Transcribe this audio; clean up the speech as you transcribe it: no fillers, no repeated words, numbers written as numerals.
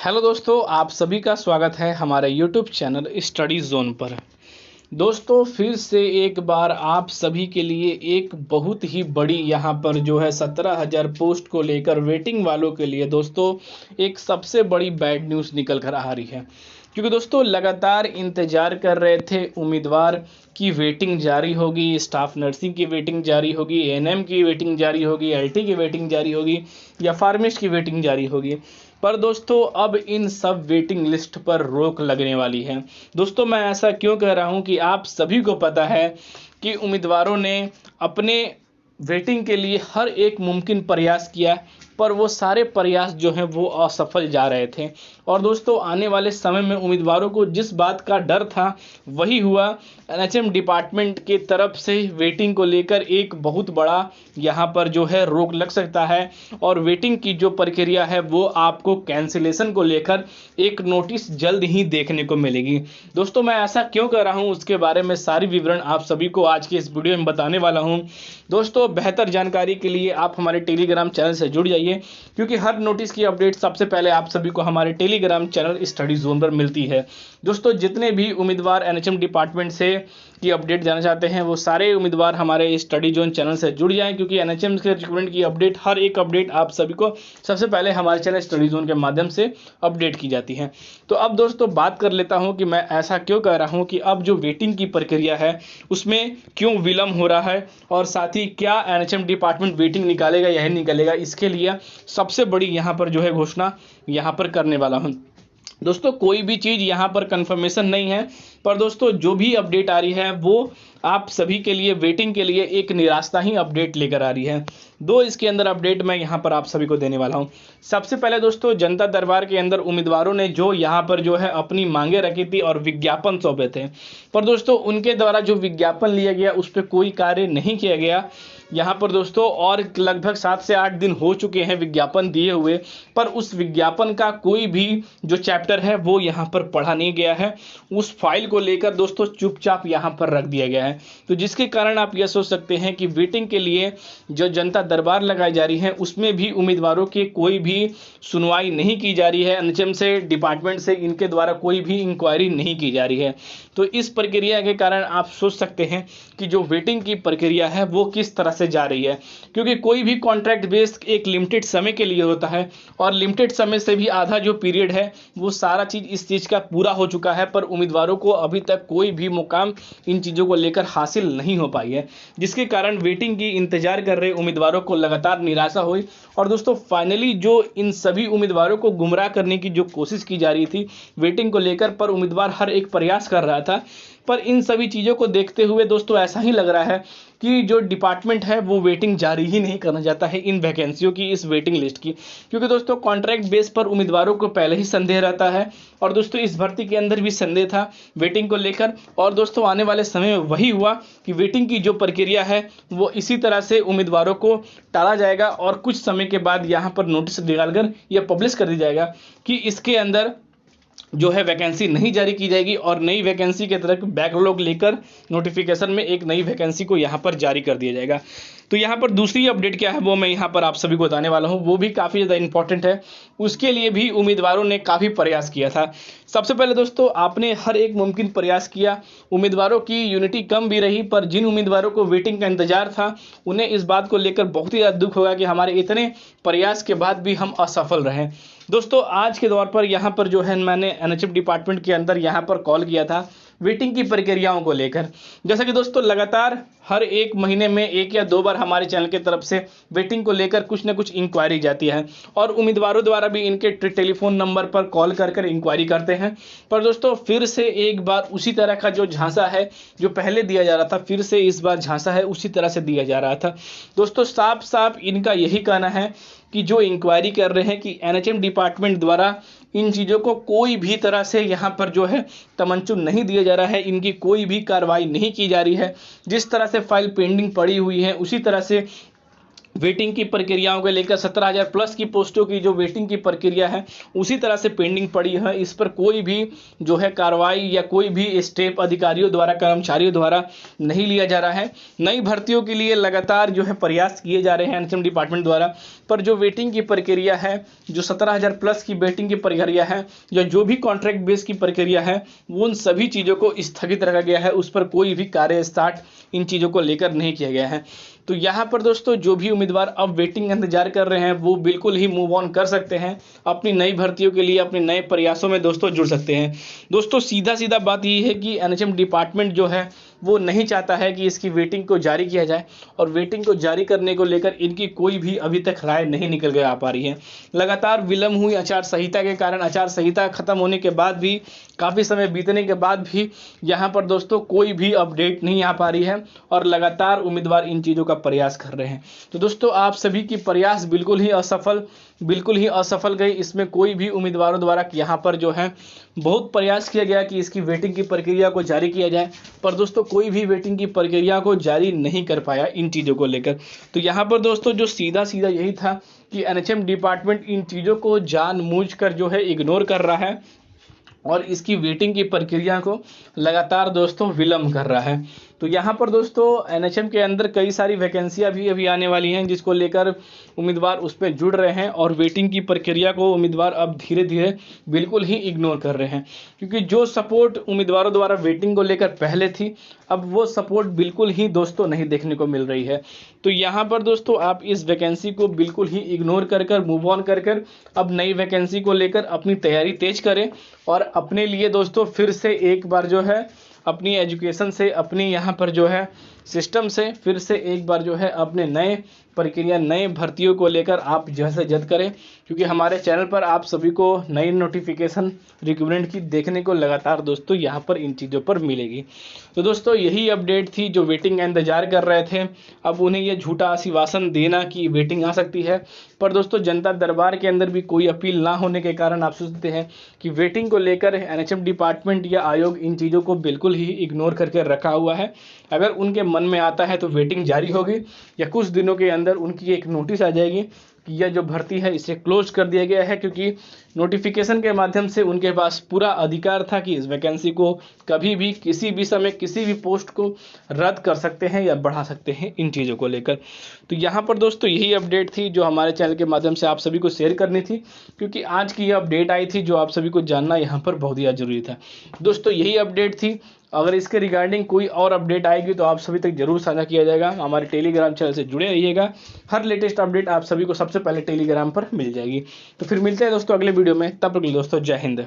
Hello दोस्तों, आप सभी का स्वागत है हमारे यूट्यूब चैनल स्टडी जोन पर। दोस्तों फिर से एक बार आप सभी के लिए एक बहुत ही बड़ी यहाँ पर जो है 17,000 पोस्ट को लेकर वेटिंग वालों के लिए दोस्तों एक सबसे बड़ी बैड न्यूज़ निकल कर आ रही है। क्योंकि दोस्तों लगातार इंतजार कर रहे थे उम्मीदवार की वेटिंग जारी होगी, स्टाफ नर्सिंग की वेटिंग जारी होगी, एएनएम की वेटिंग जारी होगी, एलटी की वेटिंग जारी होगी या फार्मिस्ट की वेटिंग जारी होगी। पर दोस्तों अब इन सब वेटिंग लिस्ट पर रोक लगने वाली है। दोस्तों मैं ऐसा क्यों कह रहा हूं कि आप सभी को पता है कि उम्मीदवारों ने अपने वेटिंग के लिए हर एक मुमकिन प्रयास किया, पर वो सारे प्रयास जो हैं वो असफल जा रहे थे। और दोस्तों आने वाले समय में उम्मीदवारों को जिस बात का डर था वही हुआ। एनएचएम डिपार्टमेंट की तरफ से वेटिंग को लेकर एक बहुत बड़ा यहाँ पर जो है रोक लग सकता है और वेटिंग की जो प्रक्रिया है वो आपको कैंसिलेशन को लेकर एक नोटिस जल्द ही देखने को मिलेगी। दोस्तों मैं ऐसा क्यों कर रहा हूँ उसके बारे में सारी विवरण आप सभी को आज के इस वीडियो में बताने वाला हूँ। दोस्तों बेहतर जानकारी के लिए आप हमारे टेलीग्राम चैनल से जुड़ जाइए, क्योंकि हर नोटिस की अपडेट सबसे पहले आप सभी को हमारे टेलीग्राम चैनल स्टडी जोन पर मिलती है। दोस्तों जितने भी उम्मीदवार एनएचएम डिपार्टमेंट से की अपडेट जानना चाहते हैं वो सारे उम्मीदवार हमारे स्टडी जोन चैनल से जुड़ जाएं, क्योंकि एनएचएम के रिक्रूटमेंट की अपडेट हर एक अपडेट आप सभी को सबसे पहले हमारे चैनल स्टडी जोन के माध्यम से अपडेट की जाती है। तो अब दोस्तों बात कर लेता हूं कि मैं ऐसा क्यों कह रहा हूं कि अब जो वेटिंग की प्रक्रिया है उसमें क्यों विलंब हो रहा है और साथ ही क्या एनएचएम डिपार्टमेंट वेटिंग निकालेगा या नहीं निकालेगा। इसके लिए सबसे बड़ी यहाँ पर जो है घोषणा यहाँ पर करने वाला हूँ। दोस्तों कोई भी चीज़ यहाँ पर कंफर्मेशन नहीं है, पर दोस्तों जो भी अपडेट आ रही है वो आप सभी के लिए वेटिंग के लिए एक निराशा ही अपडेट लेकर आ रही है। दो इसके अंदर अपडेट मैं यहाँ पर आप सभी को देने वाला हूँ। सबसे पहले दोस्तों जनता दरबार के अंदर उम्मीदवारों ने जो यहाँ पर जो है अपनी मांगे रखी थी और विज्ञापन सौंपे थे, पर दोस्तों उनके द्वारा जो विज्ञापन लिया गया उस पर कोई कार्य नहीं किया गया। यहाँ पर दोस्तों और लगभग 7 से 8 दिन हो चुके हैं विज्ञापन दिए हुए, पर उस विज्ञापन का कोई भी जो चैप्टर है वो यहाँ पर पढ़ा नहीं गया है। उस फाइल को लेकर दोस्तों चुपचाप यहाँ पर रख दिया गया है। तो जिसके कारण आप यह सोच सकते हैं कि वेटिंग के लिए जो जनता दरबार लगाई जा रही है उसमें भी उम्मीदवारों के कोई भी सुनवाई नहीं की जा रही है। एनएचएम से डिपार्टमेंट से इनके द्वारा कोई भी इंक्वायरी नहीं की जा रही है। तो इस प्रक्रिया के कारण आप सोच सकते हैं कि जो वेटिंग की प्रक्रिया है वो किस तरह से जा रही है, क्योंकि कोई भी कॉन्ट्रैक्ट बेस्ड एक लिमिटेड समय के लिए होता है और लिमिटेड समय से भी आधा जो पीरियड है वो सारा चीज़ इस चीज़ का पूरा हो चुका है, पर उम्मीदवारों को अभी तक कोई भी मुकाम इन चीज़ों को लेकर हासिल नहीं हो पाई है, जिसके कारण वेटिंग की इंतजार कर रहे उम्मीदवारों को लगातार निराशा हुई। और दोस्तों फाइनली जो इन सभी उम्मीदवारों को गुमराह करने की जो कोशिश की जा रही थी वेटिंग को लेकर, पर उम्मीदवार हर एक प्रयास कर रहा था, पर इन सभी चीज़ों को देखते हुए दोस्तों ऐसा ही लग रहा है कि जो डिपार्टमेंट है वो वेटिंग जारी ही नहीं करना चाहता है इन वैकेंसियों की, इस वेटिंग लिस्ट की। क्योंकि दोस्तों कॉन्ट्रैक्ट बेस पर उम्मीदवारों को पहले ही संदेह रहता है और दोस्तों इस भर्ती के अंदर भी संदेह था वेटिंग को लेकर। और दोस्तों आने वाले समय में वही हुआ कि वेटिंग की जो प्रक्रिया है वो इसी तरह से उम्मीदवारों को टाला जाएगा और कुछ समय के बाद यहाँ पर नोटिस निकालकर यह पब्लिश कर दी जाएगा कि इसके अंदर जो है वैकेंसी नहीं जारी की जाएगी और नई वैकेंसी के तरफ बैकलॉग लेकर नोटिफिकेशन में एक नई वैकेंसी को यहाँ पर जारी कर दिया जाएगा। तो यहाँ पर दूसरी अपडेट क्या है वो मैं यहाँ पर आप सभी को बताने वाला हूँ, वो भी काफ़ी ज़्यादा इंपॉर्टेंट है। उसके लिए भी उम्मीदवारों ने काफ़ी प्रयास किया था। सबसे पहले दोस्तों आपने हर एक मुमकिन प्रयास किया, उम्मीदवारों की यूनिटी कम भी रही, पर जिन उम्मीदवारों को वेटिंग का इंतजार था उन्हें इस बात को लेकर बहुत ही ज़्यादा दुख होगा कि हमारे इतने प्रयास के बाद भी हम असफल रहे। दोस्तों आज के दौर पर यहाँ पर जो है मैंने एनएचएम डिपार्टमेंट के अंदर यहाँ पर कॉल किया था वेटिंग की प्रक्रियाओं को लेकर। जैसा कि दोस्तों लगातार हर एक महीने में 1 या 2 बार हमारे चैनल की तरफ से वेटिंग को लेकर कुछ ना कुछ इंक्वायरी जाती है और उम्मीदवारों द्वारा भी इनके टेलीफोन नंबर पर कॉल कर इंक्वायरी करते हैं। पर दोस्तों फिर से एक बार उसी तरह का जो झांसा है जो पहले दिया जा रहा था, फिर से इस बार झांसा है उसी तरह से दिया जा रहा था। दोस्तों साफ साफ इनका यही कहना है कि जो इंक्वायरी कर रहे हैं कि एनएचएम डिपार्टमेंट द्वारा इन चीज़ों को कोई भी तरह से यहाँ पर जो है तमंचु नहीं दिया जा रहा है, इनकी कोई भी कार्रवाई नहीं की जा रही है। जिस तरह से फाइल पेंडिंग पड़ी हुई है उसी तरह से वेटिंग की प्रक्रियाओं को लेकर 17,000 प्लस की पोस्टों की जो वेटिंग की प्रक्रिया है उसी तरह से पेंडिंग पड़ी है। इस पर कोई भी जो है कार्रवाई या कोई भी स्टेप अधिकारियों द्वारा, कर्मचारियों द्वारा नहीं लिया जा रहा है। नई भर्तियों के लिए लगातार जो है प्रयास किए जा रहे हैं एनएचएम डिपार्टमेंट द्वारा, पर जो वेटिंग की प्रक्रिया है, जो 17,000 प्लस की वेटिंग की प्रक्रिया है, या जो भी कॉन्ट्रैक्ट बेस की प्रक्रिया है, वो उन सभी चीज़ों को स्थगित रखा गया है। उस पर कोई भी कार्य स्टार्ट इन चीज़ों को लेकर नहीं किया गया है। तो यहाँ पर दोस्तों जो भी उम्मीदवार अब वेटिंग इंतजार कर रहे हैं वो बिल्कुल ही मूव ऑन कर सकते हैं, अपनी नई भर्तियों के लिए अपने नए प्रयासों में दोस्तों जुड़ सकते हैं। दोस्तों सीधा सीधा बात यही है कि एनएचएम डिपार्टमेंट जो है वो नहीं चाहता है कि इसकी वेटिंग को जारी किया जाए, और वेटिंग को जारी करने को लेकर इनकी कोई भी अभी तक राय नहीं निकल के आ पा रही है। लगातार विलंब हुई आचार संहिता के कारण, आचार संहिता खत्म होने के बाद भी, काफ़ी समय बीतने के बाद भी यहाँ पर दोस्तों कोई भी अपडेट नहीं आ पा रही है, और लगातार उम्मीदवार इन चीज़ों का प्रयास कर रहे हैं। तो दोस्तों आप सभी की प्रयास बिल्कुल ही असफल गई। इसमें कोई भी उम्मीदवारों द्वारा यहाँ पर जो है बहुत प्रयास किया गया कि इसकी वेटिंग की प्रक्रिया को जारी किया जाए, पर दोस्तों कोई भी वेटिंग की प्रक्रिया को जारी नहीं कर पाया इन चीज़ों को लेकर। तो यहाँ पर दोस्तों जो सीधा सीधा यही था कि एनएचएम डिपार्टमेंट इन चीज़ों को जानबूझकर जो है इग्नोर कर रहा है, और इसकी वेटिंग की प्रक्रिया को लगातार दोस्तों विलंब कर रहा है। तो यहाँ पर दोस्तों एनएचएम के अंदर कई सारी वैकेंसियाँ भी अभी आने वाली हैं, जिसको लेकर उम्मीदवार उस पर जुड़ रहे हैं, और वेटिंग की प्रक्रिया को उम्मीदवार अब धीरे धीरे बिल्कुल ही इग्नोर कर रहे हैं, क्योंकि जो सपोर्ट उम्मीदवारों द्वारा वेटिंग को लेकर पहले थी, अब वो सपोर्ट बिल्कुल ही दोस्तों नहीं देखने को मिल रही है। तो यहाँ पर दोस्तों आप इस वैकेंसी को बिल्कुल ही इग्नोर कर मूव ऑन कर अब नई वैकेंसी को लेकर अपनी तैयारी तेज करें, और अपने लिए दोस्तों फिर से एक बार जो है अपनी एजुकेशन से, अपनी यहाँ पर जो है सिस्टम से फिर से एक बार जो है अपने नए प्रक्रिया, नए भर्तियों को लेकर आप जल्द से जल्द करें, क्योंकि हमारे चैनल पर आप सभी को नई नोटिफिकेशन रिक्रूटमेंट की देखने को लगातार दोस्तों यहाँ पर इन चीज़ों पर मिलेगी। तो दोस्तों यही अपडेट थी। जो वेटिंग का इंतजार कर रहे थे, अब उन्हें ये झूठा आश्वासन देना कि वेटिंग आ सकती है, पर दोस्तों जनता दरबार के अंदर भी कोई अपील ना होने के कारण आप सोचते हैं कि वेटिंग को लेकर एनएचएम डिपार्टमेंट या आयोग इन चीज़ों को बिल्कुल ही इग्नोर करके रखा हुआ है। अगर उनके मन में आता है तो वेटिंग जारी होगी, या कुछ दिनों के अंदर उनकी एक नोटिस आ जाएगी कि यह जो भर्ती है इसे क्लोज कर दिया गया है, क्योंकि नोटिफिकेशन के माध्यम से उनके पास पूरा अधिकार था कि इस वैकेंसी को कभी भी किसी भी समय किसी भी पोस्ट को रद्द कर सकते हैं या बढ़ा सकते हैं इन चीज़ों को लेकर। तो यहाँ पर दोस्तों यही अपडेट थी जो हमारे चैनल के माध्यम से आप सभी को शेयर करनी थी, क्योंकि आज की यह अपडेट आई थी जो आप सभी को जानना यहाँ पर बहुत ही जरूरी था। दोस्तों यही अपडेट थी। अगर इसके रिगार्डिंग कोई और अपडेट आएगी तो आप सभी तक जरूर साझा किया जाएगा। हमारे टेलीग्राम चैनल से जुड़े रहिएगा, हर लेटेस्ट अपडेट आप सभी को सबसे पहले टेलीग्राम पर मिल जाएगी। तो फिर मिलते हैं दोस्तों अगले वीडियो में, तब तक के लिए दोस्तों जय हिंद।